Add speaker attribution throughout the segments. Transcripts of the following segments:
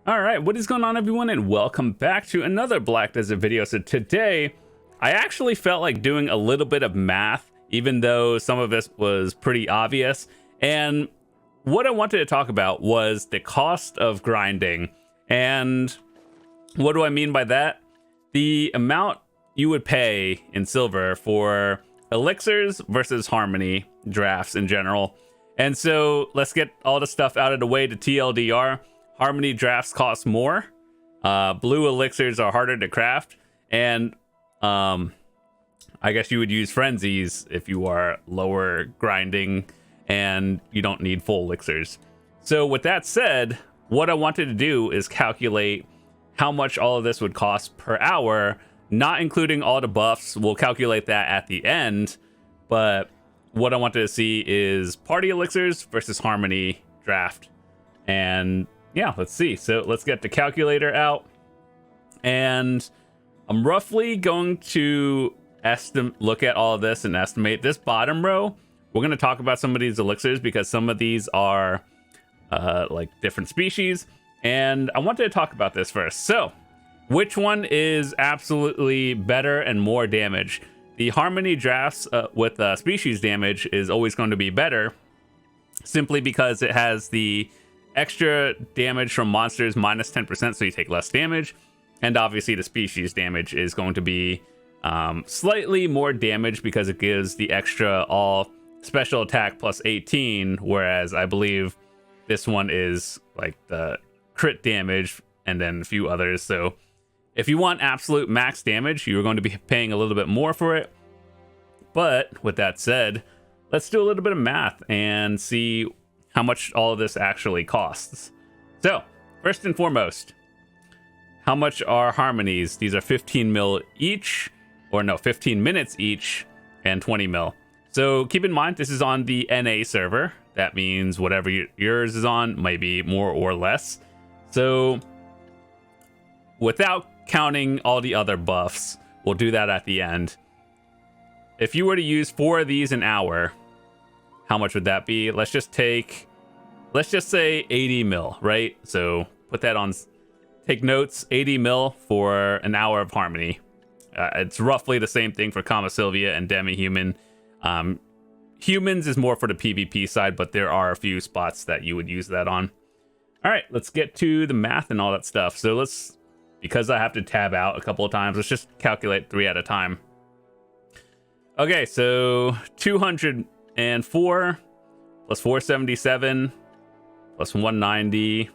Speaker 1: All right, what is going on, everyone, and welcome back to another Black Desert video. So today, I actually felt like doing a little bit of math, even though some of this was pretty obvious. And what I wanted to talk about was the cost of grinding. And what do I mean by that? The amount you would pay in silver for elixirs versus harmony drafts in general. And so let's get all the stuff out of the way to TLDR. Harmony drafts cost more. Blue elixirs are harder to craft. And I guess you would use frenzies if you are lower grinding and you don't need full elixirs. So with that said, what I wanted to do is calculate how much all of this would cost per hour, not including all the buffs. We'll calculate that at the end. But what I wanted to see is party elixirs versus harmony draft. And yeah, let's see. So let's get the calculator out. And I'm roughly going to look at all of this and estimate this bottom row. We're going to talk about some of these elixirs because some of these are like different species. And I wanted to talk about this first. So which one is absolutely better and more damage? The harmony drafts with species damage is always going to be better, simply because it has the extra damage from monsters minus 10%, so you take less damage. And obviously the species damage is going to be slightly more damage because it gives the extra all special attack plus 18, whereas I believe this one is like the crit damage and then a few others. So if you want absolute max damage, you're going to be paying a little bit more for it. But with that said, let's do a little bit of math and see how much all of this actually costs. So first and foremost, how much are harmonies? These are 15 mil each, or no, 15 minutes each, and 20 mil. So keep in mind, this is on the NA server. That means whatever yours is on might be more or less. So without counting all the other buffs, we'll do that at the end. If you were to use 4 of these an hour, how much would that be? Let's just say 80 mil, right? So put that on, take notes, 80 mil for an hour of harmony. It's roughly the same thing for Kama Sylvia and Demi-Human. Humans is more for the PvP side, but there are a few spots that you would use that on. All right, let's get to the math and all that stuff. So because I have to tab out a couple of times, let's just calculate 3 at a time. Okay, so 204 plus 477 plus 190.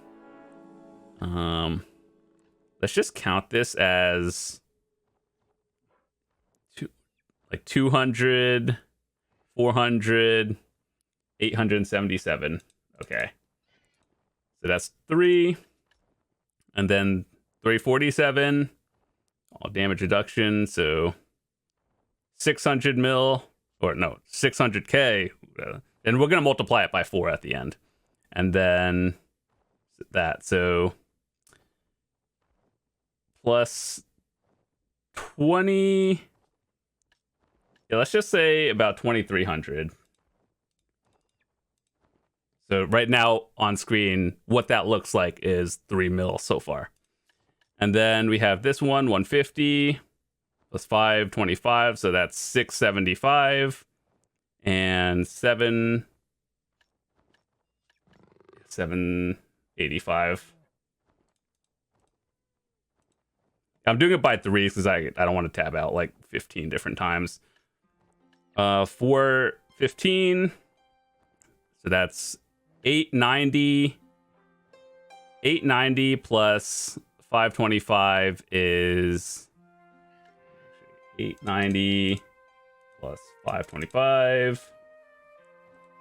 Speaker 1: Let's just count this as 200, 400, 877. Okay. So that's 3. And then 347. All damage reduction. So 600 mil. Or no, 600k. And we're going to multiply it by 4 at the end. And then that. So plus 20. Yeah, let's just say about 2,300. So right now on screen, what that looks like is 3 mil so far. And then we have this one, 150 plus 525. So that's 675 and 785. I'm doing it by 3s because I don't want to tab out like 15 different times. 415. So that's 890. 890 plus 525 is 890 plus 525.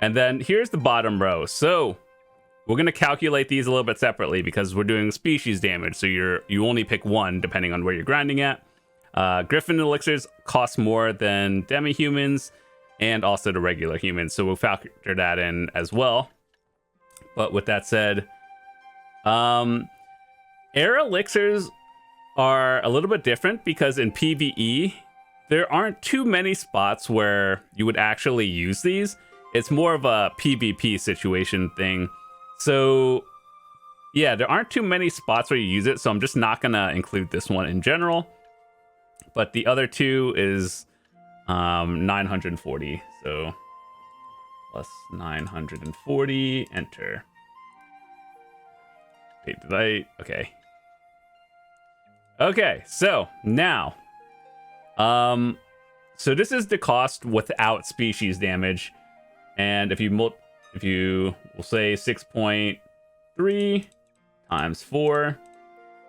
Speaker 1: And then here's the bottom row. So we're going to calculate these a little bit separately because we're doing species damage. So you only pick one depending on where you're grinding at. Griffin elixirs cost more than demi-humans and also the regular humans. So we'll factor that in as well. But with that said, air elixirs are a little bit different because in PvE, there aren't too many spots where you would actually use these. It's more of a PvP situation thing. So yeah, there aren't too many spots where you use it, so I'm just not gonna include this one in general. But the other two is 940, so plus 940, enter. Wait, did I? Okay, so now, so this is the cost without species damage, and if you will say 6.3 times 4,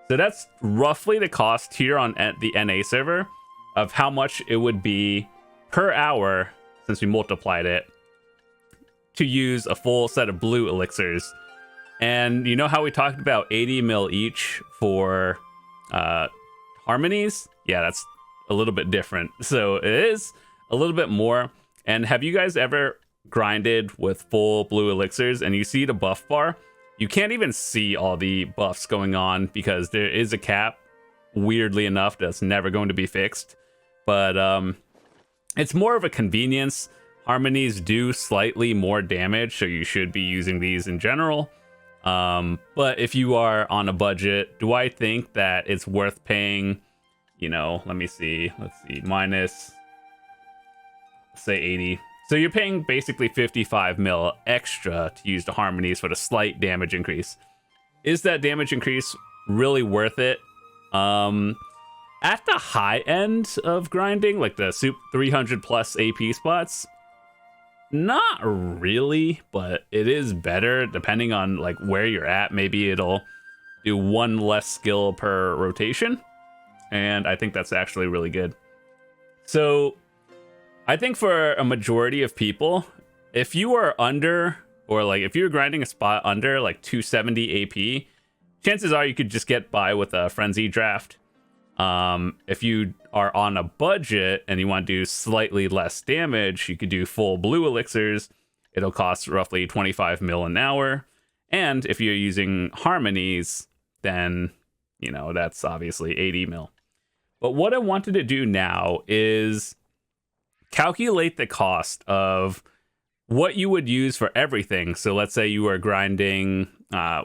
Speaker 1: so that's roughly the cost here on the NA server of how much it would be per hour, since we multiplied it, to use a full set of blue elixirs. And you know how we talked about 80 mil each for harmonies? Yeah, that's a little bit different. So it is a little bit more. And have you guys ever grinded with full blue elixirs and you see the buff bar? You can't even see all the buffs going on because there is a cap, weirdly enough, that's never going to be fixed. But it's more of a convenience. Harmonies do slightly more damage, so you should be using these in general. But if you are on a budget, do I think that it's worth paying, you know, let's see, minus, say 80. So you're paying basically 55 mil extra to use the harmonies for the slight damage increase. Is that damage increase really worth it? At the high end of grinding, like the 300 plus AP spots, not really, but it is better depending on like where you're at. Maybe it'll do one less skill per rotation, and I think that's actually really good. So I think for a majority of people, if you are under, or like if you're grinding a spot under like 270 AP, chances are you could just get by with a frenzy draft. If you are on a budget and you want to do slightly less damage, you could do full blue elixirs. It'll cost roughly 25 mil an hour. And if you're using harmonies, then, you know, that's obviously 80 mil. But what I wanted to do now is calculate the cost of what you would use for everything. So let's say you are grinding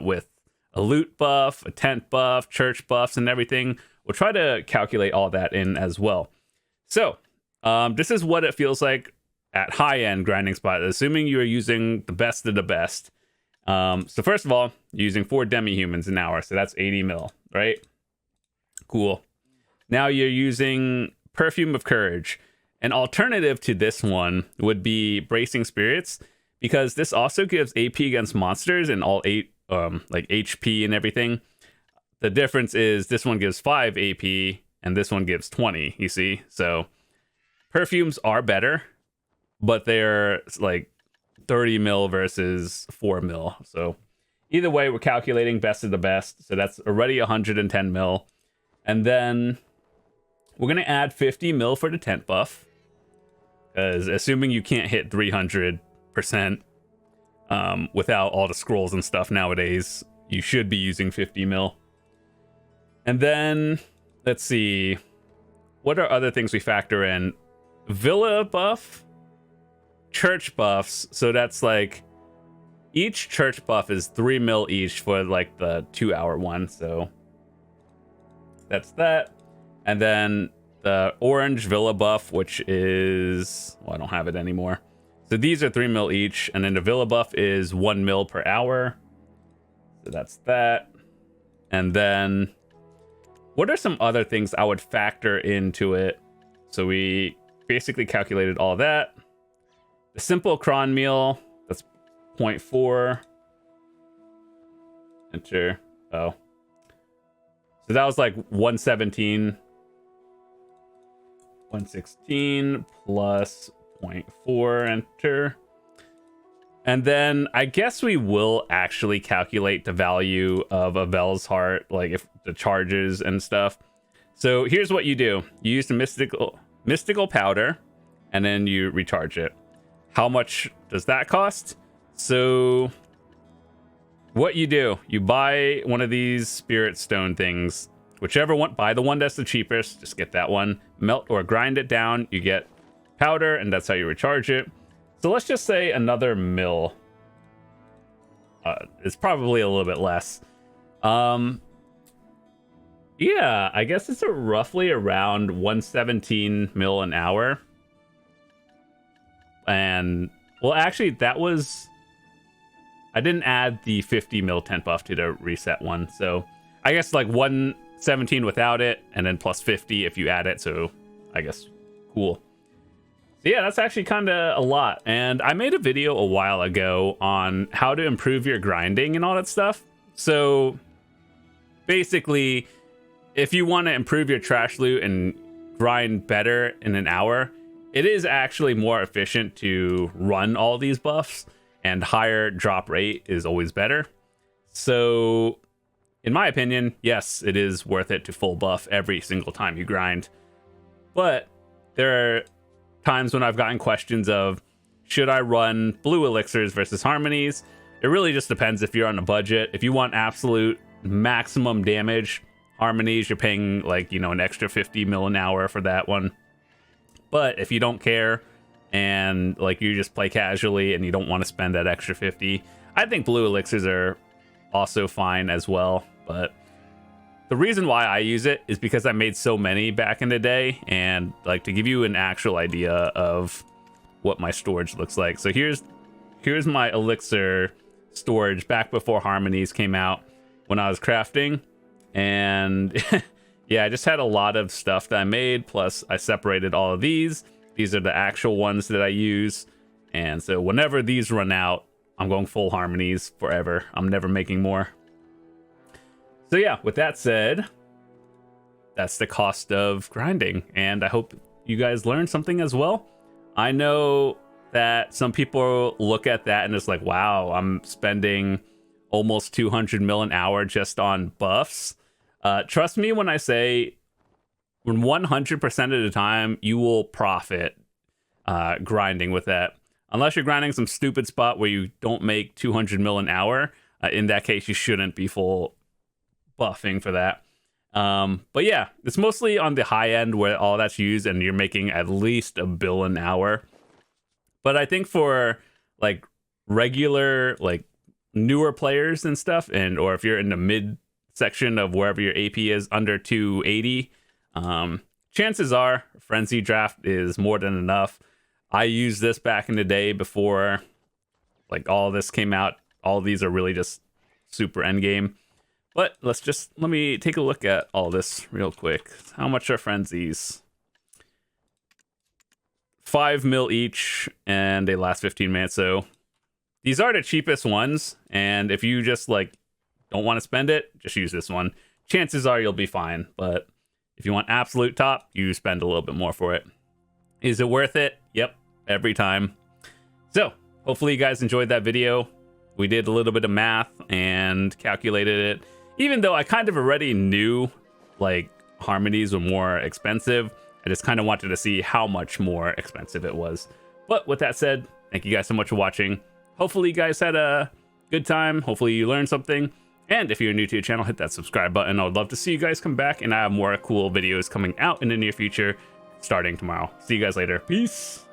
Speaker 1: with a loot buff, a tent buff, church buffs, and everything. We'll try to calculate all that in as well. So this is what it feels like at high-end grinding spot, assuming you are using the best of the best. So first of all, you're using 4 demi-humans an hour, so that's 80 mil, right? Cool. Now you're using Perfume of Courage. An alternative to this one would be Bracing Spirits, because this also gives AP against monsters and all 8 like HP and everything. The difference is this one gives 5 AP and this one gives 20, you see? So perfumes are better, but they're like 30 mil versus 4 mil. So either way, we're calculating best of the best. So that's already 110 mil. And then we're going to add 50 mil for the tent buff, because assuming you can't hit 300% without all the scrolls and stuff nowadays, you should be using 50 mil. And then, let's see, what are other things we factor in? Villa buff, church buffs. So that's like, each church buff is 3 mil each for like the 2-hour one. So that's that. And then the orange villa buff, which is, well, I don't have it anymore. So these are 3 mil each. And then the villa buff is 1 mil per hour. So that's that. And then what are some other things I would factor into it? So we basically calculated all that. The simple cron meal, that's 0.4. Enter. Oh. So that was like 117. 116 plus 0.4. Enter. And then I guess we will actually calculate the value of a Vel's Heart, like if the charges and stuff. So here's what you do. You use the mystical powder and then you recharge it. How much does that cost? So what you do, you buy one of these spirit stone things, whichever one, buy the one that's the cheapest, just get that one, melt or grind it down, you get powder, and that's how you recharge it. So let's just say another mil. It's probably a little bit less. Yeah, I guess it's roughly around 117 mil an hour. And, well, actually, that was... I didn't add the 50 mil tent buff to the reset one, so I guess like 117 without it, and then plus 50 if you add it, so I guess cool. So yeah, that's actually kind of a lot, and I made a video a while ago on how to improve your grinding and all that stuff. So basically, if you want to improve your trash loot and grind better in an hour, it is actually more efficient to run all these buffs, and higher drop rate is always better. So in my opinion, yes, it is worth it to full buff every single time you grind. But there are times when I've gotten questions of, should I run blue elixirs versus harmonies? It really just depends if you're on a budget. If you want absolute maximum damage, harmonies, you're paying like, you know, an extra 50 mil an hour for that one. But if you don't care and like you just play casually and you don't want to spend that extra 50, I think blue elixirs are also fine as well. But the reason why I use it is because I made so many back in the day, and like to give you an actual idea of what my storage looks like. So here's my elixir storage back before harmonies came out when I was crafting. And yeah, I just had a lot of stuff that I made, plus I separated all of these. These are the actual ones that I use, and so whenever these run out, I'm going full harmonies forever. I'm never making more. So yeah, with that said, that's the cost of grinding, and I hope you guys learned something as well. I know that some people look at that and it's like, wow, I'm spending almost 200 mil an hour just on buffs. Trust me when I say, when 100% of the time you will profit grinding with that. Unless you're grinding some stupid spot where you don't make 200 mil an hour, in that case you shouldn't be full buffing for that. But yeah, it's mostly on the high end where all that's used and you're making at least $1 billion an hour. But I think for like regular, like newer players and stuff, and or if you're in the mid section of wherever your AP is under 280, chances are frenzy draft is more than enough. I used this back in the day before like all this came out. All these are really just super endgame. But let me take a look at all this real quick. How much are frenzies? 5 mil each, and they last 15 minutes. So these are the cheapest ones, and if you just like don't want to spend it, just use this one. Chances are you'll be fine, but if you want absolute top, you spend a little bit more for it. Is it worth it? Yep, every time. So hopefully you guys enjoyed that video. We did a little bit of math and calculated it. Even though I kind of already knew like harmonies were more expensive, I just kind of wanted to see how much more expensive it was. But with that said, thank you guys so much for watching. Hopefully you guys had a good time. Hopefully you learned something. And if you're new to the channel, hit that subscribe button. I would love to see you guys come back, and I have more cool videos coming out in the near future starting tomorrow. See you guys later. Peace.